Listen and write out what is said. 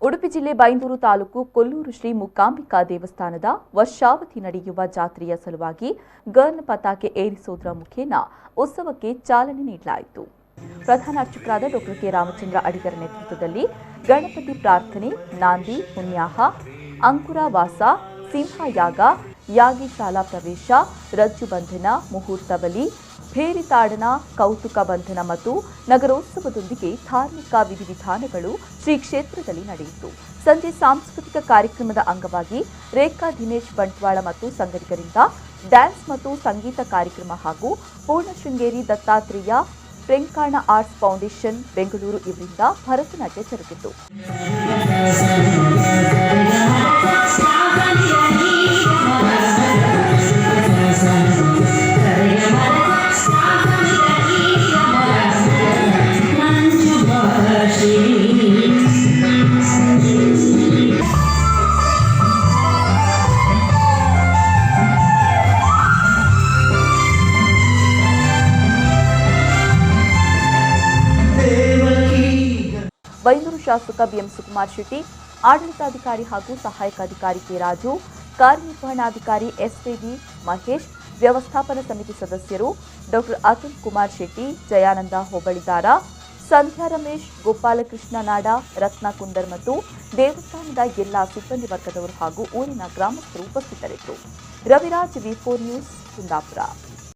ಉಡುಪಿ ಜಿಲ್ಲೆ ಬೈಂದೂರು ತಾಲೂಕು ಕೊಲ್ಲೂರು ಶ್ರೀ ಮೂಕಾಂಬಿಕಾ ದೇವಸ್ಥಾನದ ವರ್ಷಾವಧಿ ನಡೆಯುವ ಜಾತ್ರೆಯ ಸಲುವಾಗಿ ಗನ್ ಪತಾಕೆ ಏರಿಸುವುದರ ಮುಖೇನ ಉತ್ಸವಕ್ಕೆ ಚಾಲನೆ ನೀಡಲಾಯಿತು. ಪ್ರಧಾನ ಅರ್ಚಕರಾದ ಡಾ ಕೆ ರಾಮಚಂದ್ರ ಅಡಿಗರ ನೇತೃತ್ವದಲ್ಲಿ ಗಣಪತಿ ಪ್ರಾರ್ಥನೆ, ನಾಂದಿ, ಪುಣ್ಯಾಹ, ಅಂಕುರವಾಸ, ಸಿಂಹಯಾಗ, ಯಾಗಿಶಾಲಾ ಪ್ರವೇಶ, ರಜ್ಜು ಬಂಧನ, ಮುಹೂರ್ತ ಬಲಿ, ಭೇರಿತಾಡನ, ಕೌತುಕ ಬಂಧನ ಮತ್ತು ನಗರೋತ್ಸವದೊಂದಿಗೆ ಧಾರ್ಮಿಕ ವಿಧಿವಿಧಾನಗಳು ಶ್ರೀ ಕ್ಷೇತ್ರದಲ್ಲಿ ನಡೆಯಿತು. ಸಂಜೆ ಸಾಂಸ್ಕೃತಿಕ ಕಾರ್ಯಕ್ರಮದ ಅಂಗವಾಗಿ ರೇಖಾ ದಿನೇಶ್ ಬಂಟ್ವಾಳ ಮತ್ತು ಸಂಗಡಿಗರಿಂದ ಡ್ಯಾನ್ಸ್ ಮತ್ತು ಸಂಗೀತ ಕಾರ್ಯಕ್ರಮ ಹಾಗೂ ಪೂರ್ಣಶೃಂಗೇರಿ ದತ್ತಾತ್ರೇಯ ಪ್ರೆಂಕಾಣ ಆರ್ಟ್ಸ್ ಫೌಂಡೇಶನ್ ಬೆಂಗಳೂರು ಇವರಿಂದ ಭರತನಾಟ್ಯ ಜರುಗಿತು. ಬೈಂದೂರು ಶಾಸಕ ಬಿಎಂ ಸುಕುಮಾರ್ ಶೆಟ್ಟಿ, ಆಡಳಿತಾಧಿಕಾರಿ ಹಾಗೂ ಸಹಾಯಕ ಅಧಿಕಾರಿ ಕೆ ರಾಜು, ಕಾರ್ಯನಿರ್ವಹಣಾಧಿಕಾರಿ ಎಸ್‌ವಿ ಮಹೇಶ್, ವ್ಯವಸ್ಥಾಪನಾ ಸಮಿತಿ ಸದಸ್ಯರು ಡಾ ಅತುಲ್ ಕುಮಾರ್ ಶೆಟ್ಟಿ, ಜಯಾನಂದ ಹೋಬಳಿದಾರ, ಸಂಧ್ಯಾ ರಮೇಶ್, ಗೋಪಾಲಕೃಷ್ಣ ನಾಡ, ರತ್ನ ಕುಂದರ್ ಮತ್ತು ದೇವಸ್ಥಾನದ ಎಲ್ಲಾ ಸಿಬ್ಬಂದಿ ವರ್ಗದವರು ಹಾಗೂ ಊರಿನ ಗ್ರಾಮಸ್ಥರು ಉಪಸ್ಥಿತರಿದ್ದರು. ರವಿರಾಜ್, ವಿ4 ನ್ಯೂಸ್, ಕುಂದಾಪುರ.